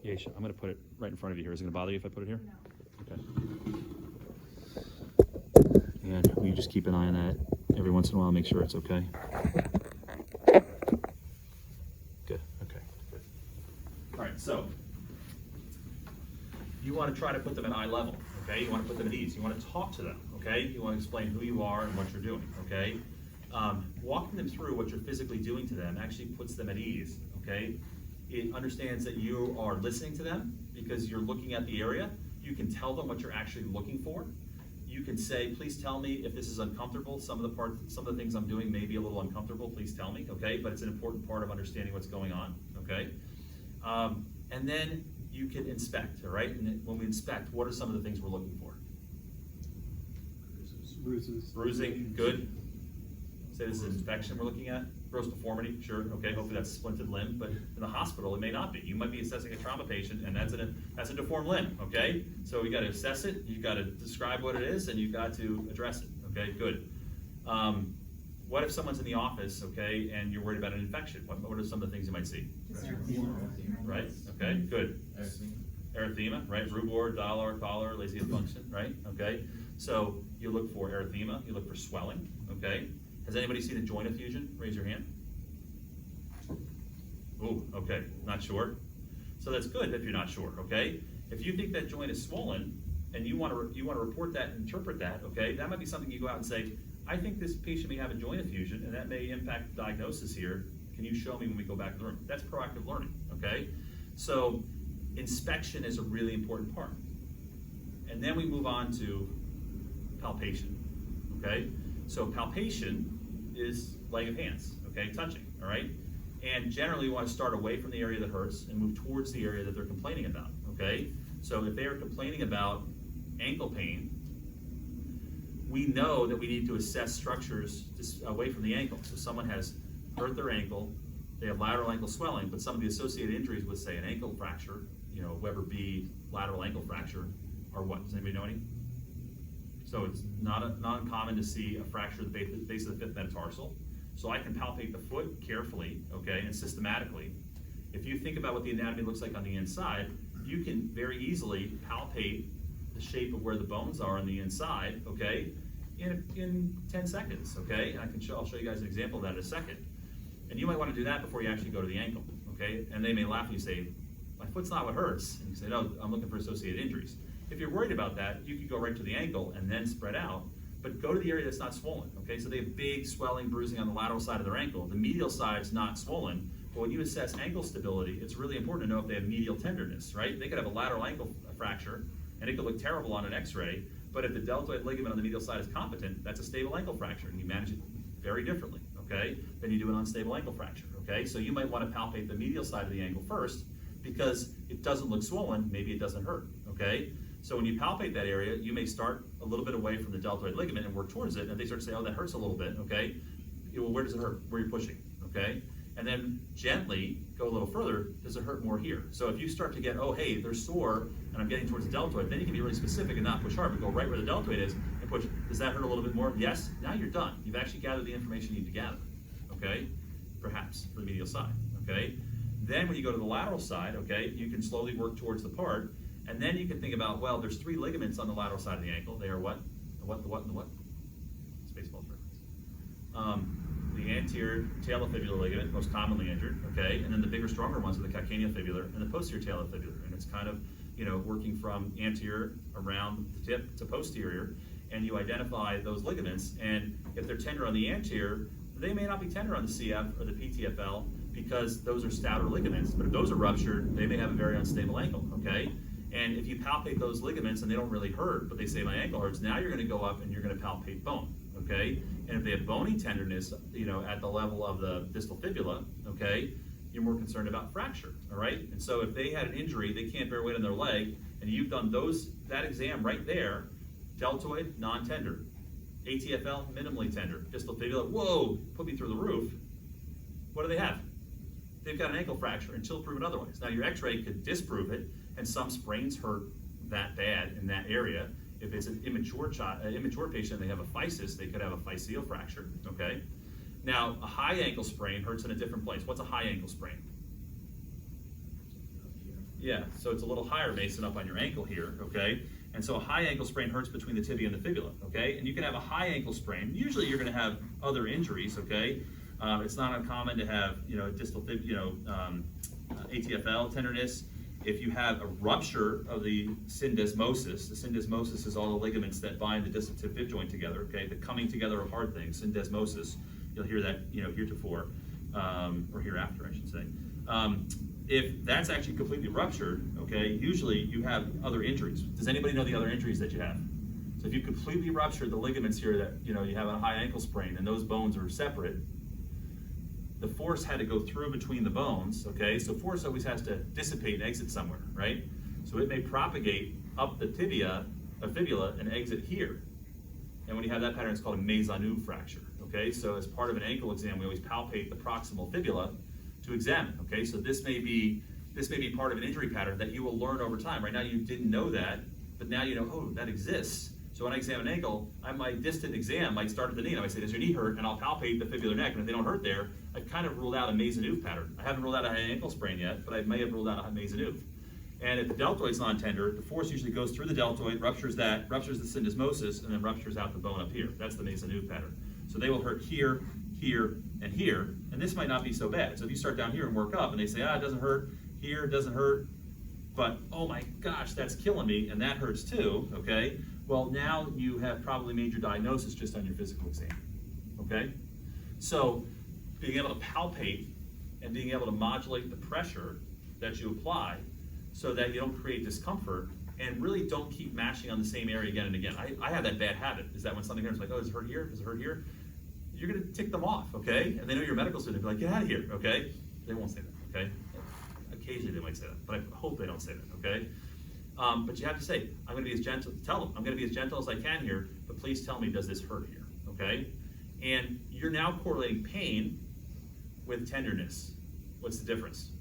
Yesha, I'm going to put it right in front of you here. Is it going to bother you if I put it here? No. Okay. And will you just keep an eye on that every once in a while, make sure it's okay? Good, okay, good. All right, so you want to try to put them at eye level, okay? You want to put them at ease. You want to talk to them, okay? You want to explain who you are and what you're doing, okay? Walking them through what you're physically doing to them actually puts them at ease, okay? It understands that you are listening to them because you're looking at the area. You can tell them what you're actually looking for. You can say, please tell me if this is uncomfortable. Some of the things I'm doing may be a little uncomfortable, please tell me, okay? But it's an important part of understanding what's going on, okay? And then you can inspect, all right? And when we inspect, what are some of the things we're looking for? Bruises. Bruising, good. Say this is an infection we're looking at. Gross deformity, sure, okay, hopefully that's a splinted limb, but in the hospital, it may not be. You might be assessing a trauma patient, and that's a deformed limb, okay? So you gotta assess it, you gotta describe what it is, and you got to address it, okay, good. What if someone's in the office, okay, and you're worried about an infection? What are some of the things you might see? Right, okay, good. Erythema, right, rubor, dollar, collar, lazy function, right, okay? So you look for erythema, you look for swelling, okay? Has anybody seen a joint effusion? Raise your hand. Ooh, okay, not sure. So that's good if you're not sure, okay? If you think that joint is swollen and you want to report that and interpret that, okay, that might be something you go out and say, I think this patient may have a joint effusion and that may impact the diagnosis here. Can you show me when we go back to the room? That's proactive learning, okay? So inspection is a really important part. And then we move on to palpation, okay? So palpation is laying of hands, okay, touching, all right? And generally you want to start away from the area that hurts and move towards the area that they're complaining about, okay? So if they are complaining about ankle pain, we know that we need to assess structures just away from the ankle. So someone has hurt their ankle, they have lateral ankle swelling, but some of the associated injuries with, say, an ankle fracture, you know, Weber B lateral ankle fracture, are what? Does anybody know any? So it's not uncommon to see a fracture at the base of the fifth metatarsal. So I can palpate the foot carefully, okay, and systematically. If you think about what the anatomy looks like on the inside, you can very easily palpate the shape of where the bones are on the inside, okay, in 10 seconds, okay? And I'll show you guys an example of that in a second. And you might want to do that before you actually go to the ankle, okay? And they may laugh and you say, my foot's not what hurts. And you say, no, I'm looking for associated injuries. If you're worried about that, you could go right to the ankle and then spread out, but go to the area that's not swollen, okay? So they have big swelling, bruising on the lateral side of their ankle. The medial side's not swollen, but when you assess ankle stability, it's really important to know if they have medial tenderness, right? They could have a lateral ankle fracture, and it could look terrible on an x-ray, but if the deltoid ligament on the medial side is competent, that's a stable ankle fracture, and you manage it very differently, okay, than you do an unstable ankle fracture, okay? So you might want to palpate the medial side of the ankle first, because it doesn't look swollen, maybe it doesn't hurt, okay? So when you palpate that area, you may start a little bit away from the deltoid ligament and work towards it, and if they start to say, oh, that hurts a little bit, okay? Well, where does it hurt? Where are you pushing, okay? And then gently go a little further, does it hurt more here? So if you start to get, oh, hey, they're sore, and I'm getting towards the deltoid, then you can be really specific and not push hard, but go right where the deltoid is and push. Does that hurt a little bit more? Yes, now you're done. You've actually gathered the information you need to gather, okay? Perhaps for the medial side, okay? Then when you go to the lateral side, okay, you can slowly work towards the part, and then you can think about, well, there's 3 ligaments on the lateral side of the ankle. They are what? The what, the what, and the what? Spaceballs reference. The anterior talofibular ligament, most commonly injured, okay? And then the bigger, stronger ones are the calcaneofibular and the posterior talofibular. And it's kind of, you know, working from anterior around the tip to posterior, and you identify those ligaments. And if they're tender on the anterior, they may not be tender on the CF or the PTFL because those are stouter ligaments. But if those are ruptured, they may have a very unstable ankle, okay? And if you palpate those ligaments and they don't really hurt, but they say my ankle hurts, now you're going to go up and you're going to palpate bone, okay? And if they have bony tenderness, you know, at the level of the distal fibula, okay, you're more concerned about fracture, all right? And so if they had an injury, they can't bear weight on their leg, and you've done that exam right there, deltoid, non-tender, ATFL, minimally tender, distal fibula, whoa, put me through the roof. What do they have? They've got an ankle fracture until proven otherwise. Now your x-ray could disprove it, and some sprains hurt that bad in that area. If it's an immature patient, they have a physis, they could have a physeal fracture, okay? Now, a high ankle sprain hurts in a different place. What's a high ankle sprain? Yeah, so it's a little higher, Mason, up on your ankle here, okay? And so a high ankle sprain hurts between the tibia and the fibula, okay? And you can have a high ankle sprain. Usually you're gonna have other injuries, okay? It's not uncommon to have, distal, ATFL, tenderness. If you have a rupture of the syndesmosis, the syndesmosis is all the ligaments that bind the distal tib fib joint together, okay? The coming together of hard things, syndesmosis. You'll hear that, heretofore, or hereafter, I should say. If that's actually completely ruptured, okay, usually you have other injuries. Does anybody know the other injuries that you have? So if you completely ruptured the ligaments here that, you have a high ankle sprain and those bones are separate, the force had to go through between the bones, okay? So force always has to dissipate and exit somewhere, right? So it may propagate up the tibia or fibula and exit here. And when you have that pattern, it's called a Maisonneuve fracture, okay? So as part of an ankle exam, we always palpate the proximal fibula to examine, okay? So this may be part of an injury pattern that you will learn over time. Right now you didn't know that, but now you know, oh, that exists. So when I examine an ankle, my distant exam might start at the knee, and I might say, does your knee hurt? And I'll palpate the fibular neck, and if they don't hurt there, I've kind of ruled out a Maisonneuve pattern. I haven't ruled out a high ankle sprain yet, but I may have ruled out a Maisonneuve. And if the deltoid's non-tender, the force usually goes through the deltoid, ruptures the syndesmosis, and then ruptures out the bone up here. That's the Maisonneuve pattern. So they will hurt here, here, and here, and this might not be so bad. So if you start down here and work up, and they say, it doesn't hurt, here, it doesn't hurt, but oh my gosh, that's killing me, and that hurts too, okay? Well, now you have probably made your diagnosis just on your physical exam, okay? So being able to palpate and being able to modulate the pressure that you apply so that you don't create discomfort and really don't keep mashing on the same area again and again. I have that bad habit, is that when something hurts, like, oh, does it hurt here? Does it hurt here? You're gonna tick them off, okay? And they know you're a medical student, they'll be like, get out of here, okay? They won't say that, okay? Occasionally they might say that, but I hope they don't say that, okay? But you have to say, I'm gonna be as gentle, tell them, I'm gonna be as gentle as I can here, but please tell me, does this hurt here, okay? And you're now correlating pain with tenderness. What's the difference?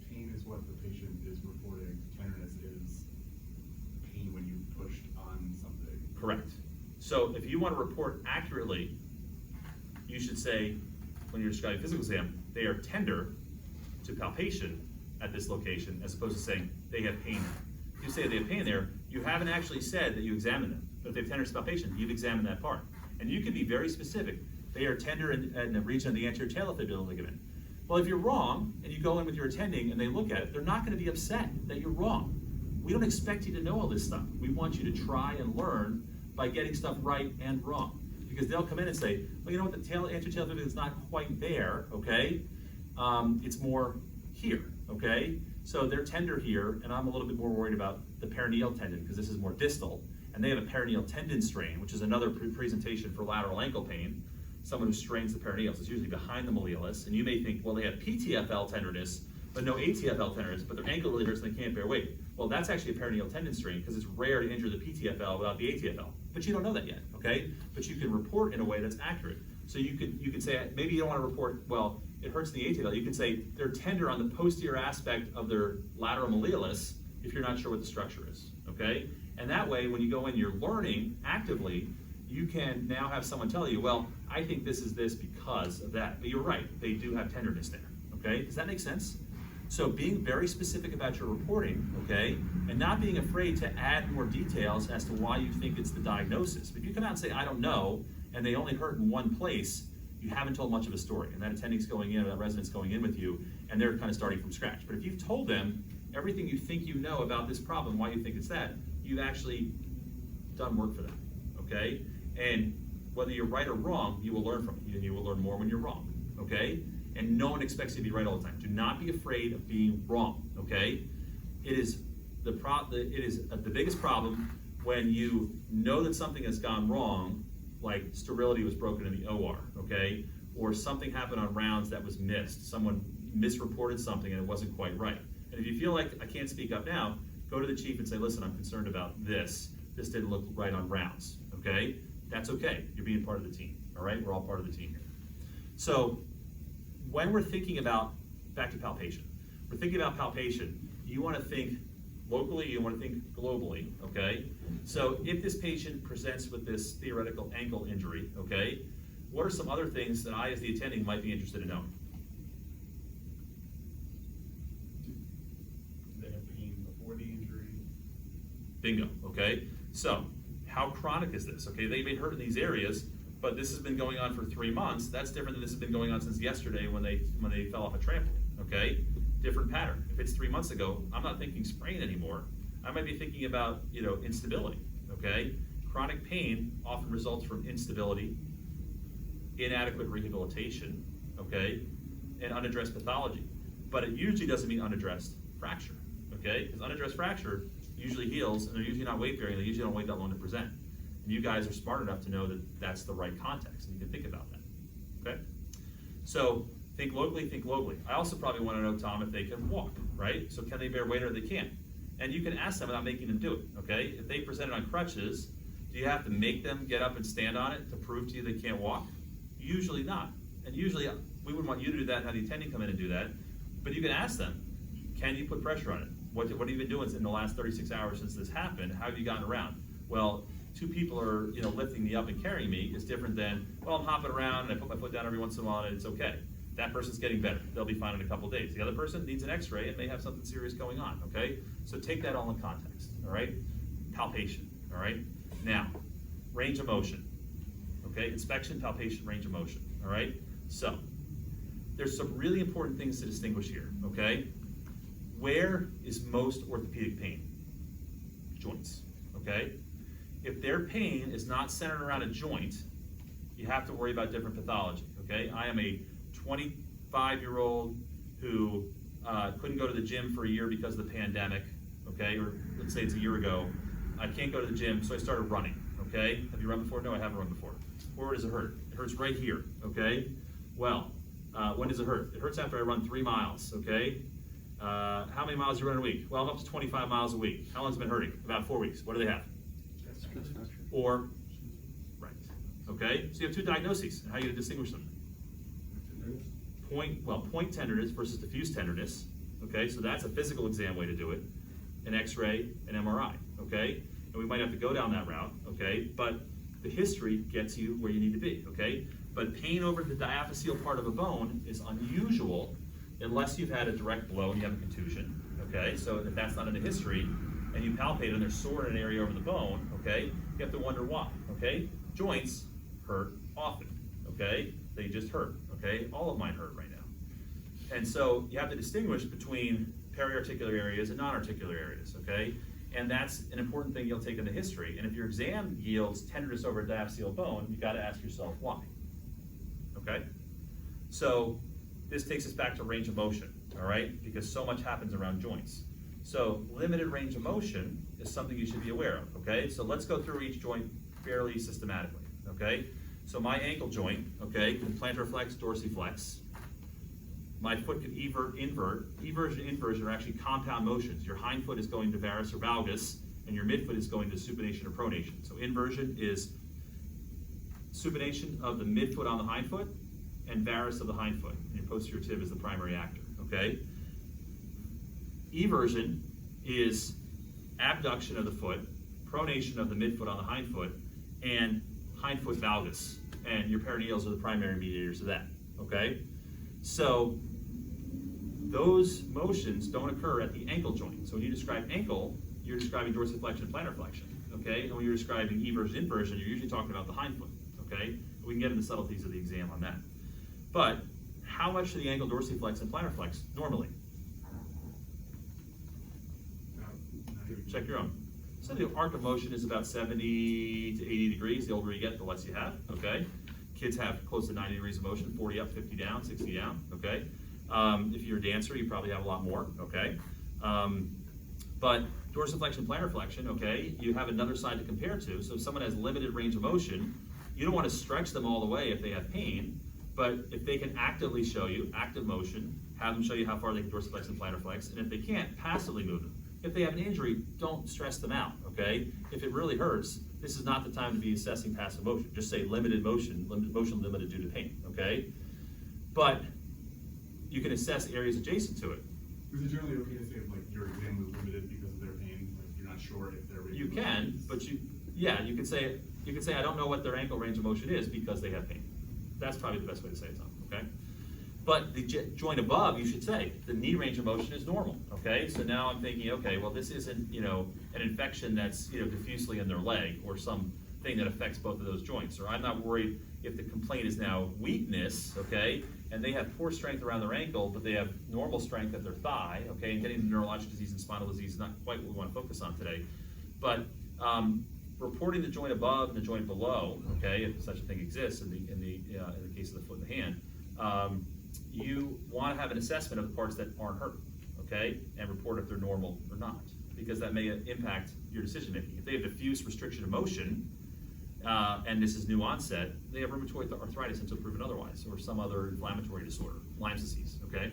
Pain is what the patient is reporting. Tenderness is pain when you pushed on something. Correct. So if you want to report accurately, you should say, when you're describing physical exam, they are tender to palpation at this location, as opposed to saying they have pain. If you say they have pain there, you haven't actually said that you examined them. But if they have tenderness to palpation, you've examined that part. And you can be very specific. They are tender in the region of the anterior talofibular ligament. Well, if you're wrong, and you go in with your attending and they look at it, they're not going to be upset that you're wrong. We don't expect you to know all this stuff. We want you to try and learn by getting stuff right and wrong. Because they'll come in and say, well, you know what, the anterior talofibular is not quite there, okay? It's more here, okay? So they're tender here, and I'm a little bit more worried about the perineal tendon, because this is more distal, and they have a perineal tendon strain, which is another presentation for lateral ankle pain. Someone who strains the perineals. It's usually behind the malleolus, and you may think, well, they have PTFL tenderness, but no ATFL tenderness, but their ankle really hurts and they can't bear weight. Well, that's actually a perineal tendon strain, because it's rare to injure the PTFL without the ATFL. But you don't know that yet, okay? But you can report in a way that's accurate. So you could say, maybe you don't want to report, well, it hurts in the ATFL. You can say they're tender on the posterior aspect of their lateral malleolus if you're not sure what the structure is, okay? And that way, when you go in, you're learning actively, you can now have someone tell you, well, I think this is this because of that. But you're right, they do have tenderness there, okay? Does that make sense? So being very specific about your reporting, okay, and not being afraid to add more details as to why you think it's the diagnosis. If you come out and say, I don't know, and they only hurt in one place, you haven't told much of a story. And that attending's going in, or that resident's going in with you, and they're kind of starting from scratch. But if you've told them everything you think you know about this problem, why you think it's that, you've actually done work for them, okay? And whether you're right or wrong, you will learn from it, and you will learn more when you're wrong, okay? And no one expects you to be right all the time. Do not be afraid of being wrong, okay? It is the biggest problem when you know that something has gone wrong, like sterility was broken in the OR, okay? Or something happened on rounds that was missed. Someone misreported something and it wasn't quite right. And if you feel like I can't speak up now, go to the chief and say, listen, I'm concerned about this. This didn't look right on rounds, okay? That's okay. You're being part of the team, all right? We're all part of the team here. So when we're thinking about, back to palpation, we're thinking about palpation, you want to think locally, you want to think globally, okay? So if this patient presents with this theoretical ankle injury, okay, what are some other things that I, as the attending, might be interested in knowing? Bingo, okay? So, how chronic is this? Okay, they may hurt in these areas, but this has been going on for 3 months. That's different than this has been going on since yesterday when they fell off a trampoline, okay? Different pattern. If it's 3 months ago, I'm not thinking sprain anymore. I might be thinking about, instability, okay? Chronic pain often results from instability, inadequate rehabilitation, okay, and unaddressed pathology. But it usually doesn't mean unaddressed fracture, okay? Because unaddressed fracture usually heals, and they're usually not weight bearing, they usually don't wait that long to present. And you guys are smart enough to know that that's the right context, and you can think about that, okay? So think locally. I also probably want to know, Tom, if they can walk, right? So can they bear weight or they can't? And you can ask them without making them do it, okay? If they presented on crutches, do you have to make them get up and stand on it to prove to you they can't walk? Usually not. And usually we wouldn't want you to do that and have the attending come in and do that. But you can ask them, can you put pressure on it? What have you been doing in the last 36 hours since this happened? How have you gotten around? Well, 2 people are lifting me up and carrying me is different than, well, I'm hopping around and I put my foot down every once in a while and it's okay. That person's getting better. They'll be fine in a couple of days. The other person needs an x-ray and may have something serious going on, okay? So take that all in context, all right? Palpation, all right? Now, range of motion, okay? Inspection, palpation, range of motion, all right? So, there's some really important things to distinguish here, okay? Where is most orthopedic pain? Joints, okay? If their pain is not centered around a joint, you have to worry about different pathology, okay? I am a 25-year-old who couldn't go to the gym for a year because of the pandemic, okay? Or let's say it's a year ago. I can't go to the gym, so I started running, okay? Have you run before? No, I haven't run before. Where does it hurt? It hurts right here, okay? Well, when does it hurt? It hurts after I run 3 miles, okay? How many miles do you run a week? Well, I'm up to 25 miles a week. How long has it been hurting? About 4 weeks. What do they have? Or, right, okay? So you have 2 diagnoses. How are you going to distinguish them? Point tenderness versus diffuse tenderness, okay? So that's a physical exam way to do it. An x-ray, an MRI, okay? And we might have to go down that route, okay? But the history gets you where you need to be, okay? But pain over the diaphyseal part of a bone is unusual unless you've had a direct blow and you have a contusion, okay? So if that's not in the history and you palpate and they're sore in an area over the bone, okay? You have to wonder why, okay? Joints hurt often, okay? They just hurt, okay? All of mine hurt right now. And so you have to distinguish between periarticular areas and non-articular areas, okay? And that's an important thing you'll take in the history. And if your exam yields tenderness over a diaphyseal bone, you gotta ask yourself why, okay? So this takes us back to range of motion, all right? Because so much happens around joints. So limited range of motion is something you should be aware of, okay? So let's go through each joint fairly systematically, okay? So my ankle joint, okay, can plantar flex, dorsiflex. My foot can invert. Eversion and inversion are actually compound motions. Your hind foot is going to varus or valgus, and your midfoot is going to supination or pronation. So inversion is supination of the midfoot on the hind foot and varus of the hind foot. And your posterior tib is the primary actor, okay? Eversion is abduction of the foot, pronation of the midfoot on the hind foot, and hindfoot valgus. And your perineals are the primary mediators of that, okay? So those motions don't occur at the ankle joint. So when you describe ankle, you're describing dorsiflexion and plantar flexion, okay? And when you're describing eversion, inversion, you're usually talking about the hind foot, okay? We can get into the subtleties of the exam on that. But how much do the ankle dorsiflex and plantar flex normally? Check your own. So the arc of motion is about 70 to 80 degrees. The older you get, the less you have, okay? Kids have close to 90 degrees of motion, 40 up, 50 down, 60 down, okay? If you're a dancer, you probably have a lot more, okay? But dorsiflexion, plantar flexion, okay, you have another side to compare to. So if someone has limited range of motion, you don't want to stretch them all the way if they have pain, but if they can actively show you, active motion, have them show you how far they can dorsiflex and plantar flex, and if they can't, passively move them. If they have an injury, don't stress them out, okay? If it really hurts, this is not the time to be assessing passive motion. Just say limited motion limited due to pain, okay? But you can assess areas adjacent to it. Is it generally okay to say like your exam was limited because of their pain? Like you're not sure if they're You can, but you can say I don't know what their ankle range of motion is because they have pain. That's probably the best way to say it, Tom, okay? But the joint above, you should say, the knee range of motion is normal, okay? So now I'm thinking, okay, well, this isn't, you know, an infection that's, you know, diffusely in their leg or something that affects both of those joints. Or I'm not worried if the complaint is now weakness, okay? And they have poor strength around their ankle, but they have normal strength at their thigh, okay? And getting to neurologic disease and spinal disease is not quite what we want to focus on today. But reporting the joint above and the joint below, okay, if such a thing exists in the case of the foot and the hand, you want to have an assessment of the parts that aren't hurt, okay, and report if they're normal or not, because that may impact your decision making. If they have diffuse restriction of motion, and this is new onset, they have rheumatoid arthritis until proven otherwise, or some other inflammatory disorder, Lyme's disease, okay?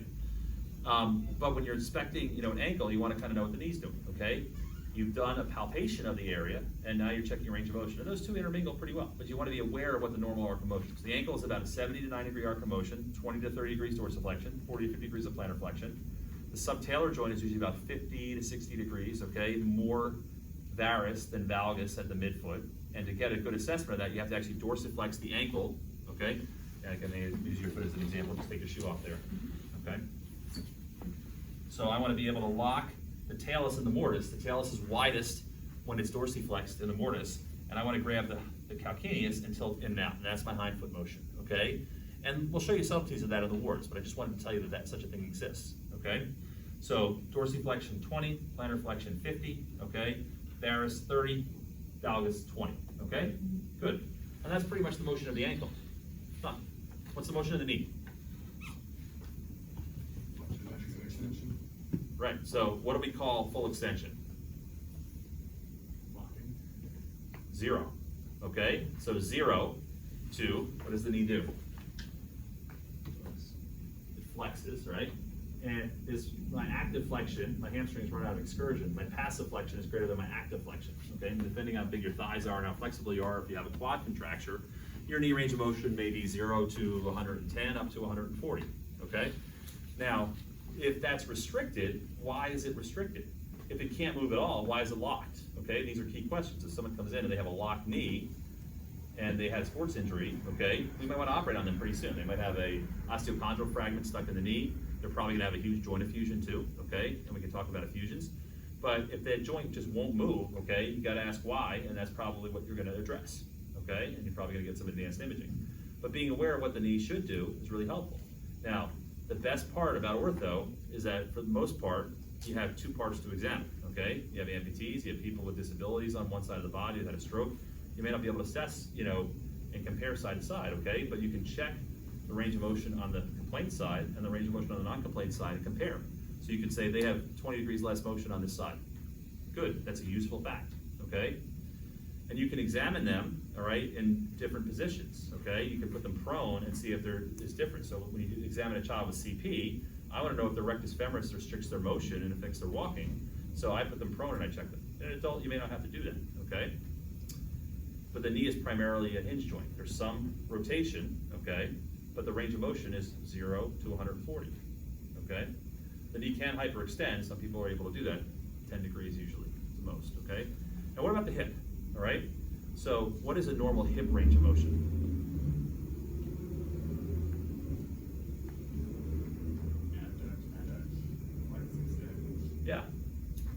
But when you're inspecting, you know, an ankle, you want to kind of know what the knee's doing, okay? You've done a palpation of the area, and now you're checking your range of motion. And those two intermingle pretty well, but you want to be aware of what the normal arc of motion is. The ankle is about a 70 to 90 degree arc of motion, 20 to 30 degrees dorsiflexion, 40 to 50 degrees of plantar flexion. The subtalar joint is usually about 50 to 60 degrees, okay? More varus than valgus at the midfoot. And to get a good assessment of that, you have to actually dorsiflex the ankle, okay? And I can use your foot as an example, just take the shoe off there, okay? So I want to be able to lock the talus and the mortise. The talus is widest when it's dorsiflexed in the mortise, and I want to grab the calcaneus and tilt in and out, and that's my hind foot motion, okay? And we'll show you subtleties of that in the wards, but I just wanted to tell you that such a thing exists, okay? So dorsiflexion 20, plantar flexion 50, okay? Varus 30, valgus 20, okay? Good. And that's pretty much the motion of the ankle. Done. What's the motion of the knee? Extension. Right, so what do we call full extension? Locking. 0, okay? So 0 to, what does the knee do? It flexes, right? And this, my active flexion, my hamstrings run out of excursion. My passive flexion is greater than my active flexion, okay? And depending on how big your thighs are and how flexible you are, if you have a quad contracture, your knee range of motion may be 0 to 110 up to 140, okay? Now, if that's restricted, why is it restricted? If it can't move at all, why is it locked? Okay, these are key questions. If someone comes in and they have a locked knee and they had a sports injury, okay, we might want to operate on them pretty soon. They might have a osteochondral fragment stuck in the knee. They're probably going to have a huge joint effusion too, okay, and we can talk about effusions. But if that joint just won't move, okay, you got to ask why, and that's probably what you're going to address, okay, and you're probably going to get some advanced imaging. But being aware of what the knee should do is really helpful. Now, the best part about ortho is that for the most part, you have two parts to examine, okay? You have amputees, you have people with disabilities on one side of the body that had a stroke. You may not be able to assess, you know, and compare side to side, okay? But you can check the range of motion on the complaint side and the range of motion on the non-complaint side and compare. So you could say they have 20 degrees less motion on this side. Good, that's a useful fact, okay? And you can examine them, all right, in different positions, okay? You can put them prone and see if there is difference. So when you examine a child with CP, I want to know if the rectus femoris restricts their motion and affects their walking. So I put them prone and I check them. In an adult, you may not have to do that, okay? But the knee is primarily a hinge joint. There's some rotation, okay? But the range of motion is 0 to 140, okay? The knee can hyperextend. Some people are able to do that, 10 degrees usually, the most, okay? Now what about the hip? All right, so what is a normal hip range of motion? Yeah.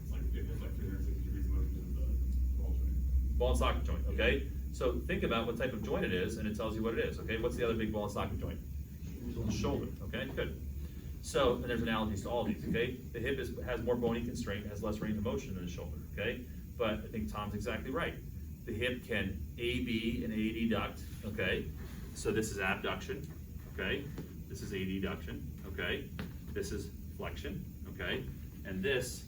It's like 360 degrees of motion to the ball joint. Ball and socket joint, okay? So think about what type of joint it is, and it tells you what it is, okay? What's the other big ball and socket joint? Shoulder, okay, good. So, and there's analogies to all these, okay? The hip has more bony constraint, has less range of motion than the shoulder, okay? But I think Tom's exactly right. The hip can AB and adduct, okay? So this is abduction, okay? This is adduction, okay? This is flexion, okay? And this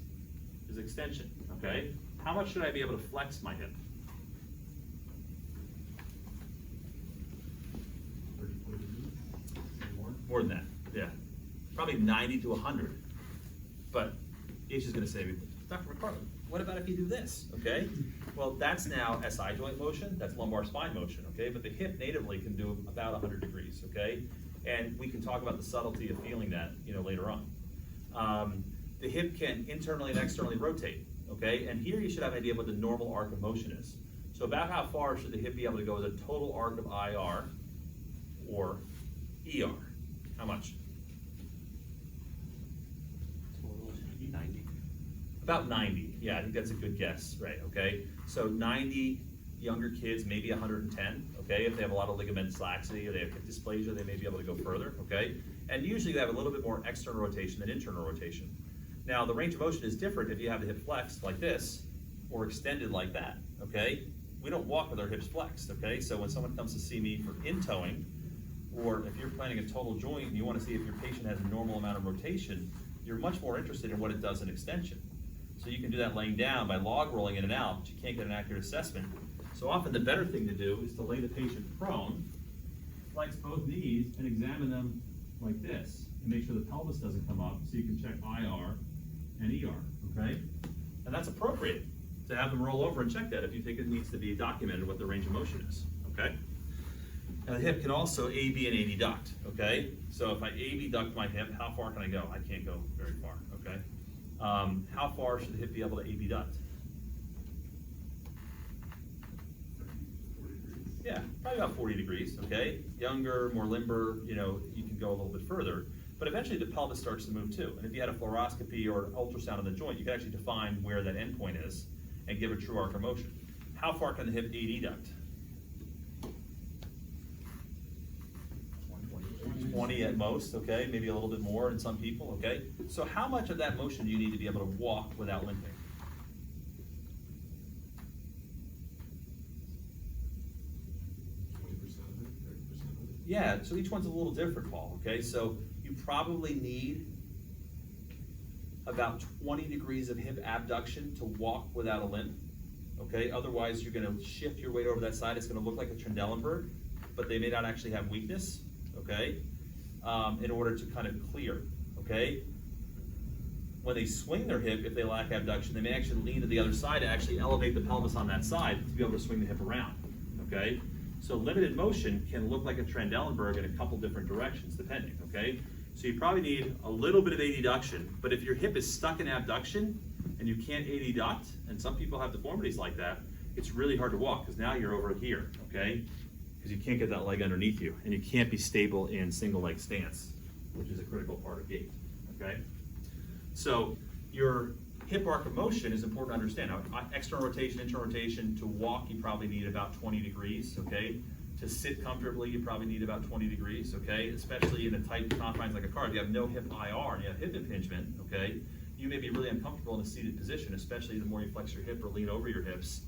is extension, okay? How much should I be able to flex my hip? 30, 40 degrees? More than that, yeah. Probably 90 to 100. But H is gonna say, Dr. McPartland, what about if you do this, okay? Well, that's now SI joint motion, that's lumbar spine motion, okay? But the hip natively can do about 100 degrees, okay? And we can talk about the subtlety of feeling that, you know, later on. The hip can internally and externally rotate, okay? And here you should have an idea of what the normal arc of motion is. So about how far should the hip be able to go as a total arc of IR or ER? How much? About 90, yeah, I think that's a good guess, right, okay? So 90 younger kids, maybe 110, okay? If they have a lot of ligament laxity or they have hip dysplasia, they may be able to go further, okay? And usually they have a little bit more external rotation than internal rotation. Now, the range of motion is different if you have the hip flexed like this or extended like that, okay? We don't walk with our hips flexed, okay? So when someone comes to see me for in-toeing, or if you're planning a total joint and you want to see if your patient has a normal amount of rotation, you're much more interested in what it does in extension. So you can do that laying down by log rolling in and out, but you can't get an accurate assessment. So often the better thing to do is to lay the patient prone, flex both knees, and examine them like this, and make sure the pelvis doesn't come up, so you can check IR and ER, okay? And that's appropriate to have them roll over and check that if you think it needs to be documented what the range of motion is, okay? And the hip can also AB and AD duct, okay? So if I AB duct my hip, how far can I go? I can't go very far, okay? How far should the hip be able to AB duct? Yeah, probably about 40 degrees, okay? Younger, more limber, you know, you can go a little bit further. But eventually the pelvis starts to move too. And if you had a fluoroscopy or ultrasound of the joint, you can actually define where that endpoint is and give a true arc of motion. How far can the hip AD duct? 20 at most, okay? Maybe a little bit more in some people, okay? So how much of that motion do you need to be able to walk without limping? 20% of it, 30% of it? Yeah, so each one's a little different, Paul, okay? So you probably need about 20 degrees of hip abduction to walk without a limp, okay? Otherwise, you're gonna shift your weight over that side. It's gonna look like a Trendelenburg, but they may not actually have weakness, okay? In order to kind of clear, okay? When they swing their hip, if they lack abduction, they may actually lean to the other side to actually elevate the pelvis on that side to be able to swing the hip around, okay? So limited motion can look like a Trendelenburg in a couple different directions, depending, okay? So you probably need a little bit of adduction, but if your hip is stuck in abduction and you can't adduct, and some people have deformities like that, it's really hard to walk because now you're over here, okay? Because you can't get that leg underneath you, and you can't be stable in single leg stance, which is a critical part of gait, okay? So your hip arc of motion is important to understand. Now, external rotation, internal rotation, to walk you probably need about 20 degrees, okay? To sit comfortably you probably need about 20 degrees, okay? Especially in the tight confines like a car. If you have no hip IR and you have hip impingement, okay? You may be really uncomfortable in a seated position, especially the more you flex your hip or lean over your hips.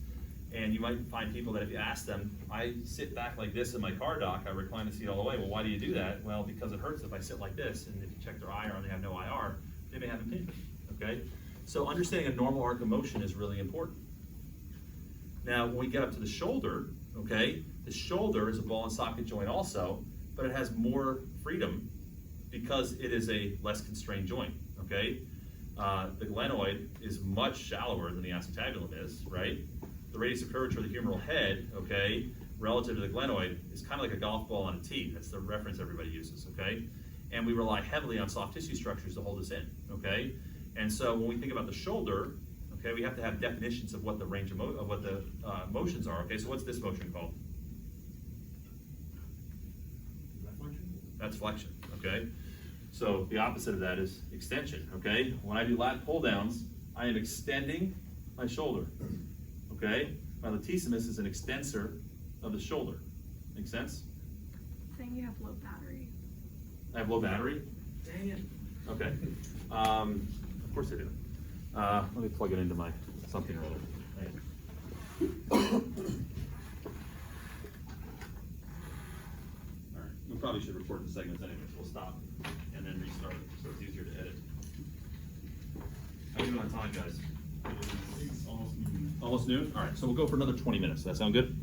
And you might find people that if you ask them, I sit back like this in my car dock, I recline the seat all the way. Well, why do you do that? Well, because it hurts if I sit like this, and if you check their IR and they have no IR, they may have impingement, okay? So understanding a normal arc of motion is really important. Now, when we get up to the shoulder, okay, the shoulder is a ball and socket joint also, but it has more freedom because it is a less constrained joint, okay? The glenoid is much shallower than the acetabulum is, right? The radius of curvature of the humeral head, okay, relative to the glenoid is kind of like a golf ball on a tee. That's the reference everybody uses, okay? And we rely heavily on soft tissue structures to hold us in, okay? And so when we think about the shoulder, okay, we have to have definitions of what the range of, what the motions are, okay? So what's this motion called? That's flexion, okay? So the opposite of that is extension, okay? When I do lat pull downs, I am extending my shoulder, okay? My latissimus is an extensor of the shoulder. Make sense? Saying you have low battery. I have low battery? Dang it. Okay. Of course I do. Let me plug it into my something or other. All right. We probably should record in segments anyway, so we'll stop and then restart it so it's easier to edit. How are you doing on time, guys? It's almost noon. Almost noon? All right, so we'll go for another 20 minutes. Does that sound good?